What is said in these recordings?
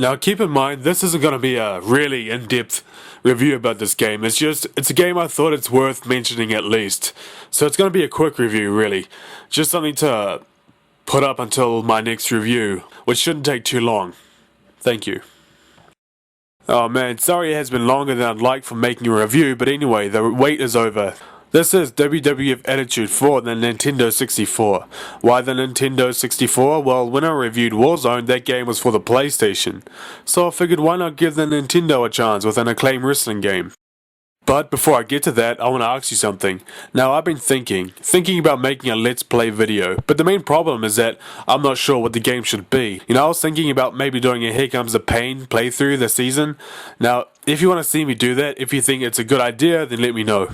Now keep in mind, this isn't going to be a really in-depth review about this game. It's a game I thought it's worth mentioning at least. So it's going to be a quick review really. Just something to put up until my next review, which shouldn't take too long. Thank you. Oh man, sorry it has been longer than I'd like for making a review, but anyway, the wait is over. This is WWF Attitude for the Nintendo 64. Why the Nintendo 64? Well, when I reviewed Warzone, that game was for the PlayStation. So I figured why not give the Nintendo a chance with an acclaimed wrestling game. But before I get to that, I want to ask you something. Now I've been thinking about making a Let's Play video, but the main problem is that I'm not sure what the game should be. I was thinking about maybe doing a Here Comes the Pain playthrough this season. Now, if you want to see me do that, if you think it's a good idea, then let me know.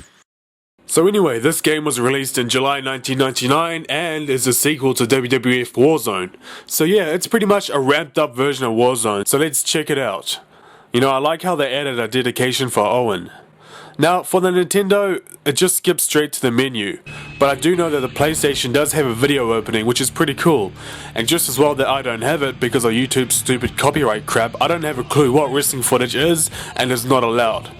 So anyway, this game was released in July 1999 and is a sequel to WWF Warzone. So yeah, it's pretty much a ramped up version of Warzone, so let's check it out. I like how they added a dedication for Owen. Now, for the Nintendo, it just skips straight to the menu, but I do know that the PlayStation does have a video opening, which is pretty cool, and just as well that I don't have it because of YouTube's stupid copyright crap. I don't have a clue what wrestling footage is and is not allowed.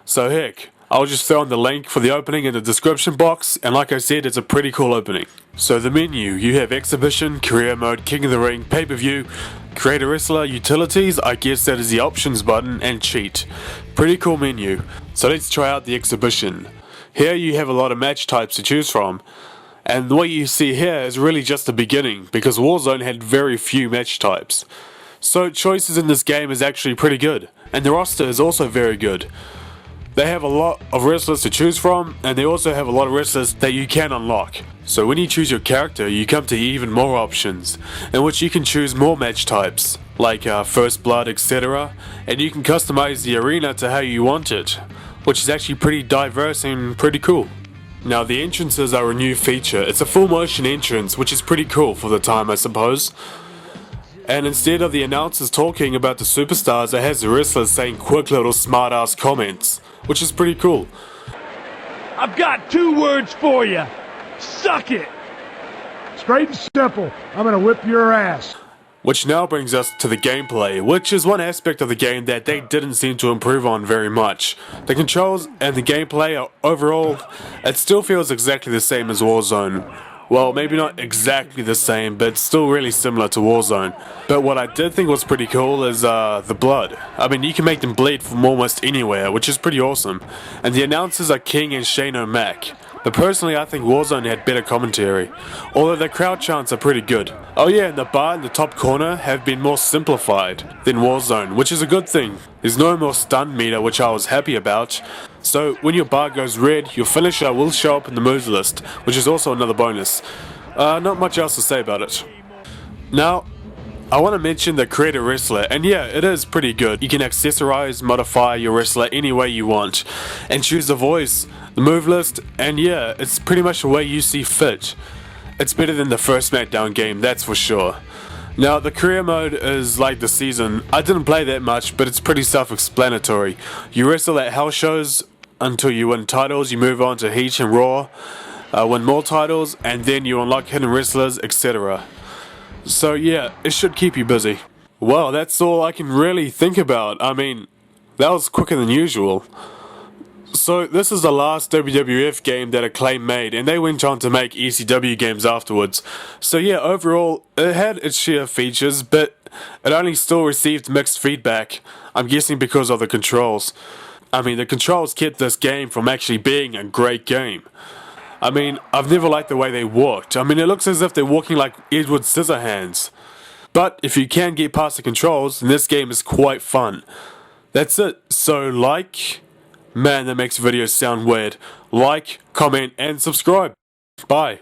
So heck, I'll just throw in the link for the opening in the description box, and like I said, it's a pretty cool opening. So the menu, you have Exhibition, Career Mode, King of the Ring, Pay-Per-View, Create a Wrestler, Utilities, I guess that is the Options button, and Cheat. Pretty cool menu. So let's try out the Exhibition. Here you have a lot of match types to choose from, and what you see here is really just the beginning, because Warzone had very few match types. So choices in this game is actually pretty good, and the roster is also very good. They have a lot of wrestlers to choose from, and they also have a lot of wrestlers that you can unlock. So when you choose your character, you come to even more options, in which you can choose more match types, like First Blood, etc. And you can customize the arena to how you want it, which is actually pretty diverse and pretty cool. Now the entrances are a new feature. It's a full motion entrance, which is pretty cool for the time, I suppose. And instead of the announcers talking about the superstars, it has the wrestlers saying quick little smart ass comments, which is pretty cool. I've got 2 words for you. Suck it! Straight and simple. I'm gonna whip your ass. Which now brings us to the gameplay, which is one aspect of the game that they didn't seem to improve on very much. The controls and the gameplay are overall, it still feels exactly the same as Warzone. Well, maybe not exactly the same, but still really similar to Warzone. But what I did think was pretty cool is the blood. I mean, you can make them bleed from almost anywhere, which is pretty awesome. And the announcers are King and Shane O'Mac. But personally, I think Warzone had better commentary, although the crowd chants are pretty good. Oh yeah, and the bar in the top corner have been more simplified than Warzone, which is a good thing. There's no more stun meter, which I was happy about. So when your bar goes red, your finisher will show up in the moves list, which is also another bonus. Not much else to say about it. Now, I want to mention the Create a Wrestler, and yeah, it is pretty good. You can accessorize, modify your wrestler any way you want, and choose the voice, the move list, and yeah, it's pretty much the way you see fit. It's better than the first SmackDown game, that's for sure. Now, the career mode is like the season. I didn't play that much, but it's pretty self-explanatory. You wrestle at house shows until you win titles, you move on to Heat and Raw, win more titles, and then you unlock hidden wrestlers, etc. So yeah, it should keep you busy. Well, that's all I can really think about. I mean, that was quicker than usual. So this is the last WWF game that Acclaim made, and they went on to make ECW games afterwards. So yeah, overall, it had its share of features, but it only still received mixed feedback. I'm guessing because of the controls. I mean, the controls kept this game from actually being a great game. I mean, I've never liked the way they walked. I mean, it looks as if they're walking like Edward Scissorhands. But if you can get past the controls, then this game is quite fun. That's it. So man, that makes videos sound weird. Like, comment, and subscribe. Bye.